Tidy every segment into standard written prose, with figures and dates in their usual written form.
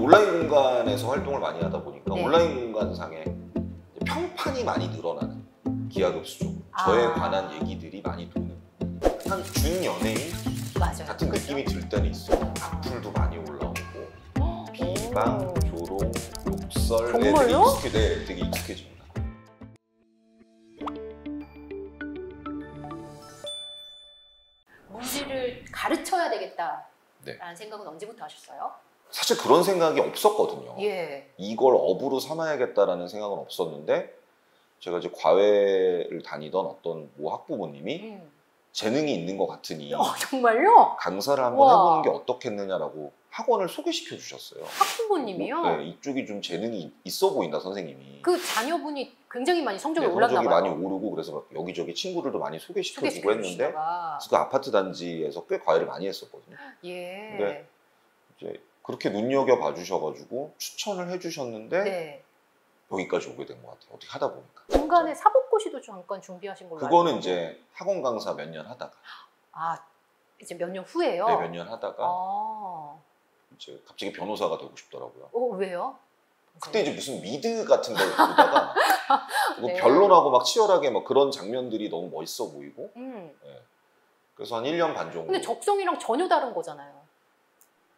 온라인 공간에서 활동을 많이 하다 보니까 네. 온라인 공간상에 평판이 많이 늘어나는 기하급수적으로 저에 관한 얘기들이 많이 도는 한 준연예인 맞아요. 같은 그렇죠? 느낌이 들 때는 있어요. 악플도 많이 올라오고 비방, 조롱, 욕설 정말요? 되게 익숙해집니다. 문제를 가르쳐야 되겠다라는 네. 생각은 언제부터 하셨어요? 사실 그런 생각이 없었거든요. 예. 이걸 업으로 삼아야겠다라는 생각은 없었는데 제가 이제 과외를 다니던 어떤 모 학부모님이 재능이 있는 것 같으니 정말요? 강사를 한번 우와. 해보는 게 어떻겠느냐라고 학원을 소개시켜 주셨어요. 학부모님이요? 네, 이쪽이 좀 재능이 있어 보인다 선생님이. 그 자녀분이 굉장히 많이 성적이 네, 올랐나 성적이 봐요. 많이 오르고 그래서 막 여기저기 친구들도 많이 소개시켜주고 소개시켜 했는데 주시다가. 그래서 그 아파트 단지에서 꽤 과외를 많이 했었거든요. 예. 근데 이제 그렇게 눈여겨봐 주셔가지고 추천을 해주셨는데 네. 여기까지 오게 된 것 같아요. 어떻게 하다 보니까. 중간에 사법고시도 잠깐 준비하신 걸로 그거는 알고 이제 학원 강사 몇 년 하다가 아, 이제 몇 년 후에요? 네, 몇 년 하다가 아. 이제 갑자기 변호사가 되고 싶더라고요. 왜요? 그때 이제 무슨 미드 같은 걸 보다가 뭐 네. 변론하고 막 치열하게 막 그런 장면들이 너무 멋있어 보이고 네. 그래서 한 1년 반 정도. 근데 적성이랑 전혀 다른 거잖아요.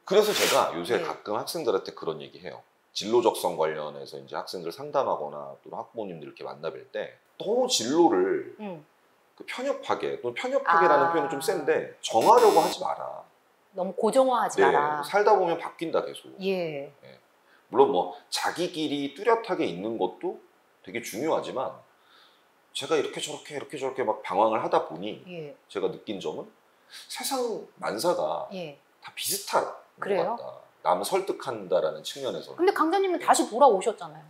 그래서 제가 요새 네. 가끔 학생들한테 그런 얘기 해요. 진로 적성 관련해서 이제 학생들 상담하거나 또 학부모님들 이렇게 만나뵐 때 너무 진로를 그 편협하게, 또 편협하게라는 표현은 좀 센데 정하려고 하지 마라. 너무 고정화하지 마라. 살다 보면 바뀐다 계속. 예. 물론 뭐 자기끼리 뚜렷하게 있는 것도 되게 중요하지만 제가 이렇게 저렇게 막 방황을 하다 보니 제가 느낀 점은 세상 만사가 다 비슷한 그래요? 것 같다. 남 설득한다라는 측면에서. 근데 강사님은 다시 돌아오셨잖아요.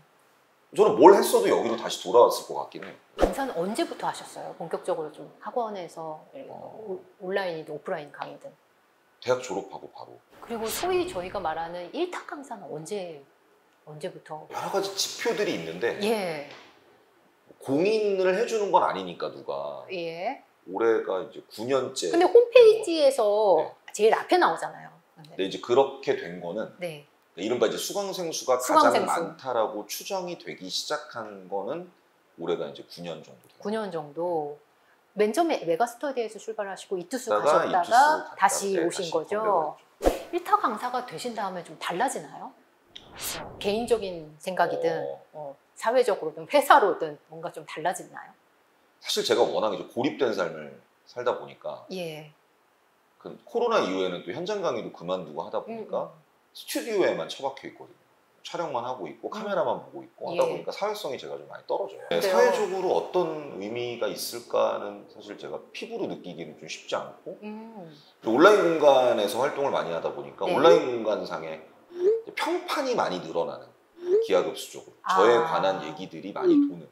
저는 뭘 했어도 여기로 다시 돌아왔을 것 같긴 해요. 강사는 언제부터 하셨어요? 본격적으로 좀 학원에서 온라인이든 오프라인 강의든. 대학 졸업하고 바로. 그리고 소위 저희가 말하는 일탁 강사는 언제부터? 여러 가지 지표들이 있는데 예. 공인을 해주는 건 아니니까 누가. 예. 올해가 이제 9년째. 근데 홈페이지에서 제일 앞에 나오잖아요. 근데 이제 그렇게 된 거는 이른바 이제 수강생 수가 가장 많다라고 추정이 되기 시작한 거는 올해가 이제 9년 정도 돼요. 9년 정도. 맨 처음에 메가스터디에서 출발하시고 이투스 가셨다가 이투스 다시 오신 다시 거죠. 1타 강사가 되신 다음에 좀 달라지나요? 개인적인 생각이든 사회적으로든 회사로든 뭔가 좀 달라지나요? 사실 제가 워낙 이제 고립된 삶을 살다 보니까 그 코로나 이후에는 또 현장 강의도 그만두고 하다 보니까 스튜디오에만 처박혀 있거든요. 촬영만 하고 있고 카메라만 보고 있고 하다 보니까 사회성이 제가 좀 많이 떨어져요. 사회적으로 어떤 의미가 있을까는 사실 제가 피부로 느끼기는 좀 쉽지 않고 온라인 공간에서 활동을 많이 하다 보니까 온라인 공간상에 평판이 많이 늘어나는 기하급수적으로 저에 관한 얘기들이 많이 도는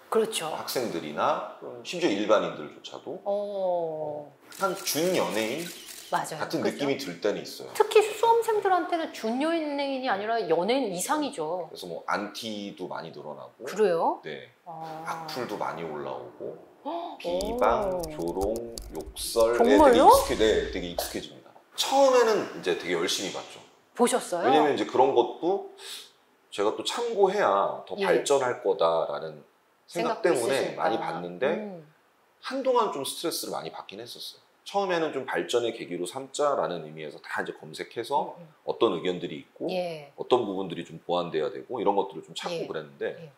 그렇죠. 학생들이나 심지어 일반인들조차도 한 준연예인 같은 느낌이 들 때는 있어요. 특히 수험생들한테는 준연예인이 아니라 연예인 이상이죠. 그래서 뭐 안티도 많이 늘어나고. 그래요? 네. 악플도 많이 올라오고 비방, 조롱, 욕설 정말요? 되게 익숙해집니다. 처음에는 이제 되게 열심히 봤죠. 보셨어요? 왜냐면 이제 그런 것도 제가 또 참고해야 더 발전할 거다라는 생각 때문에 있으시니까. 많이 봤는데 한동안 좀 스트레스를 많이 받긴 했었어요. 처음에는 좀 발전의 계기로 삼자라는 의미에서 다 이제 검색해서 어떤 의견들이 있고 어떤 부분들이 좀 보완돼야 되고 이런 것들을 좀 찾고 그랬는데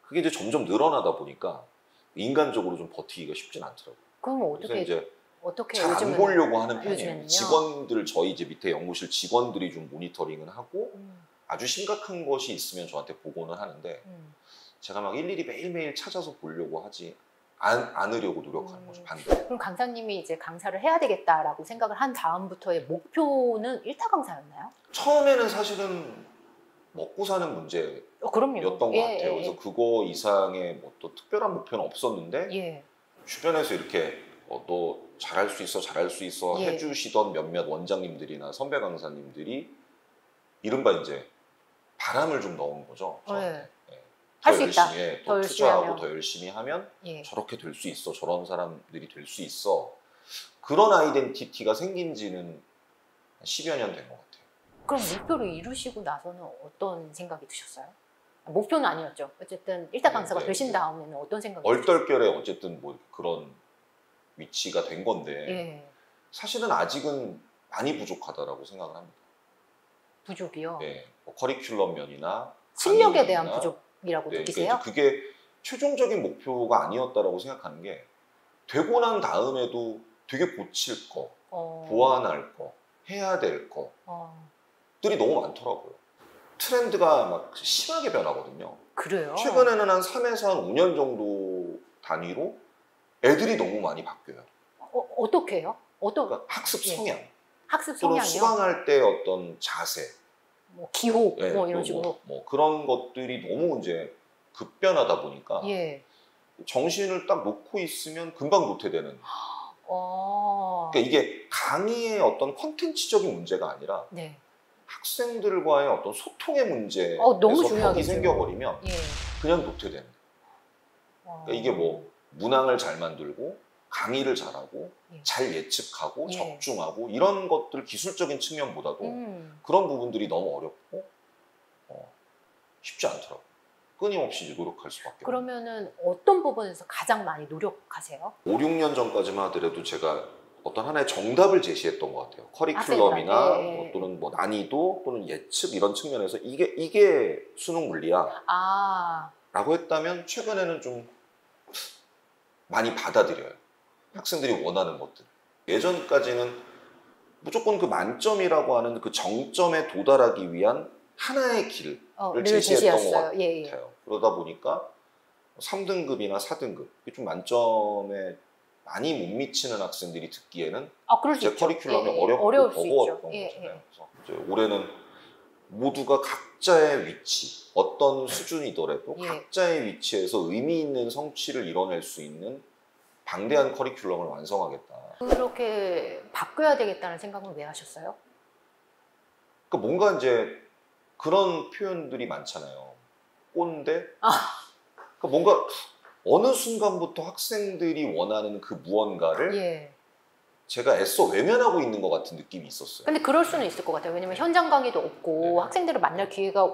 그게 이제 점점 늘어나다 보니까 인간적으로 좀 버티기가 쉽진 않더라고요. 그럼 어떻게 잘 안 보려고 하는 편이에요. 요즘은요? 직원들 저희 이제 밑에 연구실 직원들이 좀 모니터링을 하고 아주 심각한 것이 있으면 저한테 보고는 하는데 제가 막 일일이 매일매일 찾아서 보려고 하지 않으려고 노력하는 거죠. 반대로. 그럼 강사님이 이제 강사를 해야 되겠다라고 생각을 한 다음부터의 목표는 1타 강사였나요? 처음에는 사실은 먹고 사는 문제였던 것 같아요. 그래서 그거 이상의 뭐 또 특별한 목표는 없었는데 주변에서 이렇게 너 잘할 수 있어 해주시던 몇몇 원장님들이나 선배 강사님들이 이른바 이제 바람을 좀 넣은 거죠. 할 수 있다. 더 투자하고 더 열심히 하면 저렇게 될 수 있어. 저런 사람들이 될 수 있어. 그런 아이덴티티가 생긴 지는 10여 년 된 것 같아요. 그럼 목표를 이루시고 나서는 어떤 생각이 드셨어요? 목표는 아니었죠. 어쨌든 1타 강사가 되신 다음에는 어떤 생각이 드셨어요? 얼떨결에 어쨌든 뭐 그런 위치가 된 건데 예. 사실은 아직은 많이 부족하다라고 생각을 합니다. 부족이요? 네, 뭐 커리큘럼 면이나 실력에 대한 부족이라고 느끼세요? 그러니까 그게 최종적인 목표가 아니었다라고 생각하는 게 되고 난 다음에도 되게 고칠 거, 보완할 거, 해야 될 것들이 너무 많더라고요. 트렌드가 막 심하게 변하거든요. 그래요? 최근에는 한 3에서 한 5년 정도 단위로 애들이 너무 많이 바뀌어요. 어떻게 해요? 그러니까 학습 성향. 학습 또는 성향이요? 수강할 때 어떤 자세. 뭐 기호, 뭐 이런 식으로. 뭐 그런 것들이 너무 이제 급변하다 보니까 정신을 딱 놓고 있으면 금방 노태되는. 그러니까 이게 강의의 어떤 콘텐츠적인 문제가 아니라 학생들과의 어떤 소통의 문제에서 벽이 생겨버리면 그냥 노태되는. 그러니까 이게 뭐 문항을 잘 만들고 강의를 잘하고 잘 예측하고 적중하고 이런 것들 기술적인 측면보다도 그런 부분들이 너무 어렵고 쉽지 않더라고요. 끊임없이 이제 노력할 수밖에. 그러면은 어떤 부분에서 가장 많이 노력하세요? 5, 6년 전까지만 하더라도 제가 어떤 하나의 정답을 제시했던 것 같아요. 커리큘럼이나 뭐 또는 뭐 난이도 또는 예측 이런 측면에서 이게 수능 물리야 라고 했다면 최근에는 좀 많이 받아들여요. 학생들이 원하는 것들. 예전까지는 무조건 그 만점이라고 하는 그 정점에 도달하기 위한 하나의 길을 제시했던 것 같아요. 그러다 보니까 3등급이나 4등급, 좀 만점에 많이 못 미치는 학생들이 듣기에는 제 커리큘럼이 어렵고 버거웠던 거잖아요. 그래서 이제 올해는 모두가 각자의 위치, 어떤 수준이더라도 각자의 위치에서 의미 있는 성취를 이뤄낼 수 있는 방대한 커리큘럼을 완성하겠다. 그렇게 바꿔야 되겠다는 생각은 왜 하셨어요? 그러니까 뭔가 이제 그런 표현들이 많잖아요. 꼰대? 그러니까 뭔가 어느 순간부터 학생들이 원하는 그 무언가를 제가 애써 외면하고 있는 것 같은 느낌이 있었어요. 근데 그럴 수는 있을 것 같아요. 왜냐면 현장 강의도 없고 학생들을 만날 기회가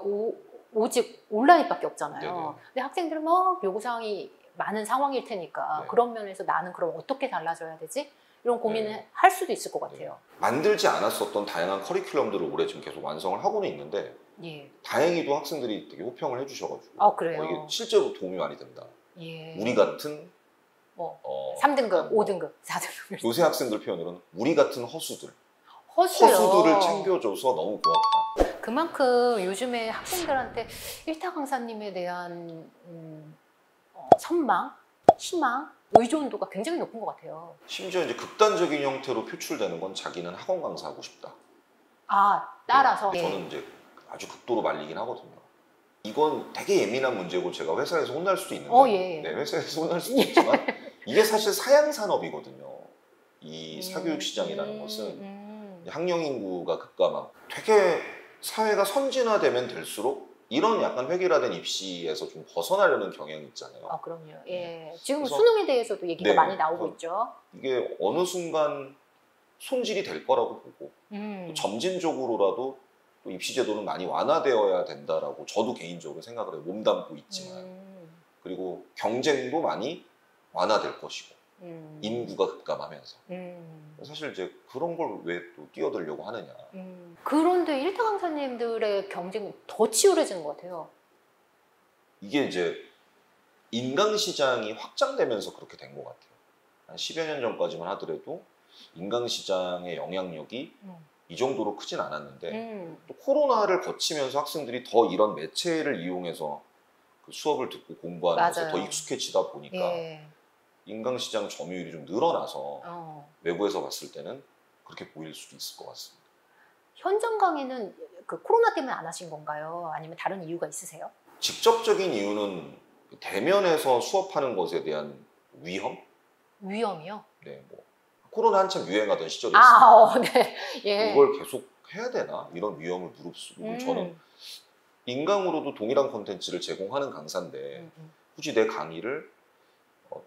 오직 온라인밖에 없잖아요. 근데 학생들은 막 요구사항이 많은 상황일 테니까 그런 면에서 나는 그럼 어떻게 달라져야 되지? 이런 고민을 할 수도 있을 것 같아요. 만들지 않았었던 다양한 커리큘럼들을 올해 지금 계속 완성을 하고는 있는데 다행히도 학생들이 되게 호평을 해주셔가지고 그래요? 이게 실제로 도움이 많이 된다. 우리 같은 3등급, 5등급, 4등급 요새 학생들 표현으로는 우리 같은 허수들을 챙겨줘서 너무 고맙다. 그만큼 요즘에 학생들한테 1타 강사님에 대한 선망, 희망, 의존도가 굉장히 높은 것 같아요. 심지어 이제 극단적인 형태로 표출되는 건 자기는 학원 강사하고 싶다. 따라서? 저는 이제 아주 극도로 말리긴 하거든요. 이건 되게 예민한 문제고 제가 회사에서 혼날 수도 있는데 회사에서 혼날 수도 있지만 이게 사실 사양 산업이거든요. 이 사교육 시장이라는 것은 학령 인구가 급감하고 되게 사회가 선진화되면 될수록 이런 약간 획일화된 입시에서 좀 벗어나려는 경향이 있잖아요. 그럼요. 지금 수능에 대해서도 얘기가 많이 나오고 있죠. 이게 어느 순간 손질이 될 거라고 보고 또 점진적으로라도 또 입시 제도는 많이 완화되어야 된다라고 저도 개인적으로 생각을 해요. 몸담고 있지만. 그리고 경쟁도 많이 완화될 것이고 인구가 급감하면서 사실 이제 그런 걸 왜 또 뛰어들려고 하느냐. 그런데 1타 강사님들의 경쟁은 더 치열해지는 것 같아요. 이게 이제 인강시장이 확장되면서 그렇게 된 것 같아요. 한 10여 년 전까지만 하더라도 인강시장의 영향력이 이 정도로 크진 않았는데 또 코로나를 거치면서 학생들이 더 이런 매체를 이용해서 그 수업을 듣고 공부하면서 더 익숙해지다 보니까 인강시장 점유율이 좀 늘어나서 외부에서 봤을 때는 그렇게 보일 수도 있을 것 같습니다. 현장 강의는 그 코로나 때문에 안 하신 건가요? 아니면 다른 이유가 있으세요? 직접적인 이유는 대면에서 수업하는 것에 대한 위험? 위험이요? 네, 뭐 코로나 한참 유행하던 시절이었어요. 이걸 계속 해야 되나? 이런 위험을 무릅쓰고 저는 인강으로도 동일한 콘텐츠를 제공하는 강사인데 굳이 내 강의를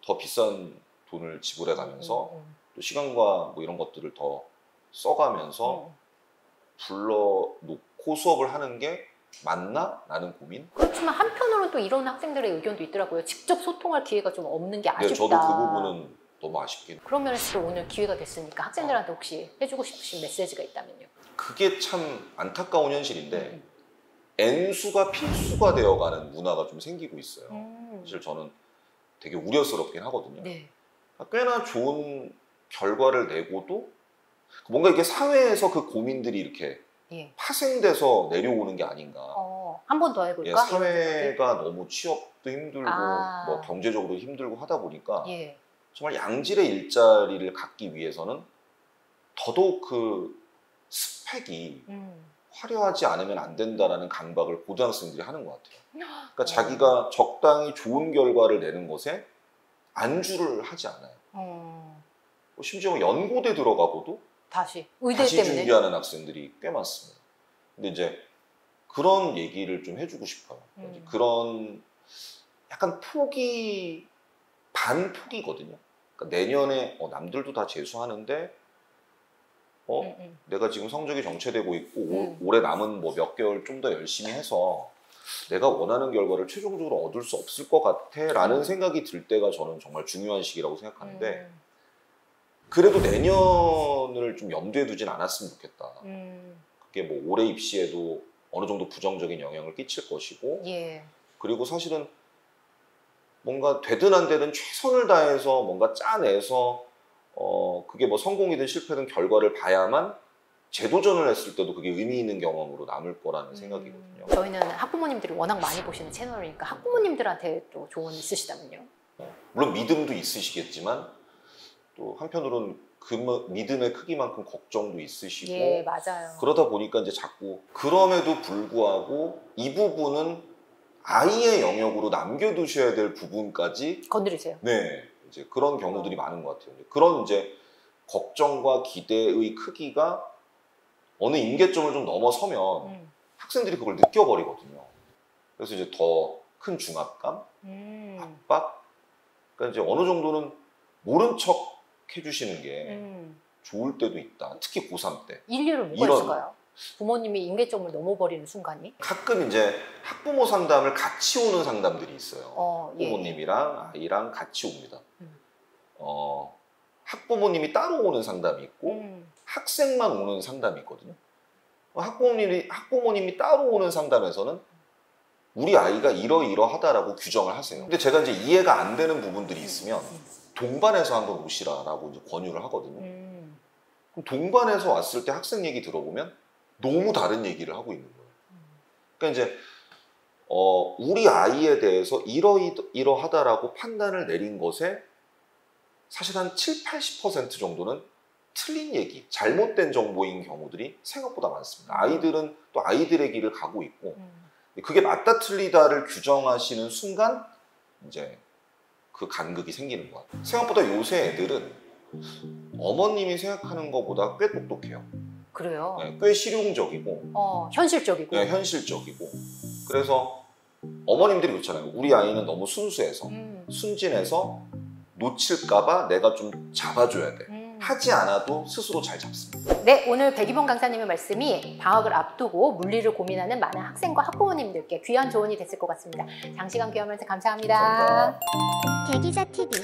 더 비싼 돈을 지불해 가면서 또 시간과 뭐 이런 것들을 더 써가면서 불러놓고 수업을 하는 게 맞나? 라는 고민? 그렇지만 한편으로는 또 이런 학생들의 의견도 있더라고요. 직접 소통할 기회가 좀 없는 게 아쉽다. 네, 저도 그 부분은 너무 아쉽긴 해요. 그런 면에서 오늘 기회가 됐으니까 학생들한테 혹시 해주고 싶으신 메시지가 있다면요? 그게 참 안타까운 현실인데 N수가 필수가 되어가는 문화가 좀 생기고 있어요. 사실 저는 되게 우려스럽긴 하거든요. 네. 꽤나 좋은 결과를 내고도 뭔가 이렇게 사회에서 그 고민들이 이렇게 예. 파생돼서 내려오는 게 아닌가. 한 번 더 해볼까? 예, 사회가 너무 취업도 힘들고 아. 뭐 경제적으로 힘들고 하다 보니까 예. 정말 양질의 일자리를 갖기 위해서는 더더욱 그 스펙이 화려하지 않으면 안 된다라는 강박을 고등학생들이 하는 것 같아요. 그러니까 자기가 적당히 좋은 결과를 내는 것에 안주를 하지 않아요. 심지어 연고대 들어가고도 다시 다시 준비하는 학생들이 꽤 많습니다. 근데 이제 그런 얘기를 좀 해주고 싶어요. 그런 약간 포기, 반 포기거든요. 그러니까 내년에 남들도 다 재수하는데 내가 지금 성적이 정체되고 있고 올해 남은 뭐 몇 개월 좀 더 열심히 해서 내가 원하는 결과를 최종적으로 얻을 수 없을 것 같아 라는 생각이 들 때가 저는 정말 중요한 시기라고 생각하는데 그래도 내년을 좀 염두에 두진 않았으면 좋겠다. 그게 뭐 올해 입시에도 어느 정도 부정적인 영향을 끼칠 것이고 예. 그리고 사실은 뭔가 되든 안 되든 최선을 다해서 뭔가 짜내서 그게 뭐 성공이든 실패든 결과를 봐야만 재도전을 했을 때도 그게 의미 있는 경험으로 남을 거라는 생각이거든요. 저희는 학부모님들이 워낙 많이 보시는 채널이니까 학부모님들한테 또 조언 있으시다면요? 물론 믿음도 있으시겠지만 또 한편으로는 그 믿음의 크기만큼 걱정도 있으시고 예, 맞아요. 그러다 보니까 이제 자꾸 그럼에도 불구하고 이 부분은 아이의 영역으로 남겨두셔야 될 부분까지 건드리세요. 네, 이제 그런 경우들이 많은 것 같아요. 그런 이제 걱정과 기대의 크기가 어느 임계점을 좀 넘어서면 학생들이 그걸 느껴버리거든요. 그래서 이제 더 큰 중압감, 압박. 그러니까 이제 어느 정도는 모른 척 해주시는 게 좋을 때도 있다. 특히 고3 때. 일리는 뭐가 있을까요? 부모님이 임계점을 넘어버리는 순간이? 가끔 이제 학부모 상담을 같이 오는 상담들이 있어요. 예. 부모님이랑 아이랑 같이 옵니다. 학부모님이 따로 오는 상담이 있고 학생만 오는 상담이 있거든요. 학부모님이 따로 오는 상담에서는 우리 아이가 이러이러하다라고 규정을 하세요. 근데 제가 이제 이해가 안 되는 부분들이 있으면 동반해서 한번 오시라라고 이제 권유를 하거든요. 그럼 동반해서 왔을 때 학생 얘기 들어보면 너무 다른 얘기를 하고 있는 거예요. 그러니까 이제 우리 아이에 대해서 이러이러하다라고 판단을 내린 것에 사실 한 70~80% 정도는 틀린 얘기, 잘못된 정보인 경우들이 생각보다 많습니다. 아이들은 또 아이들의 길을 가고 있고 그게 맞다 틀리다를 규정하시는 순간 이제 그 간극이 생기는 것 같아요. 생각보다 요새 애들은 어머님이 생각하는 것보다 꽤 똑똑해요. 그래요? 네, 꽤 실용적이고 현실적이고. 네, 현실적이고. 그래서 어머님들이 그렇잖아요. 우리 아이는 너무 순수해서 순진해서 놓칠까봐 내가 좀 잡아줘야 돼. 하지 않아도 스스로 잘 잡습니다. 네, 오늘 백이범 강사님의 말씀이 방학을 앞두고 물리를 고민하는 많은 학생과 학부모님들께 귀한 조언이 됐을 것 같습니다. 장시간 귀한 말씀 감사합니다. 감사합니다. 대기자 TV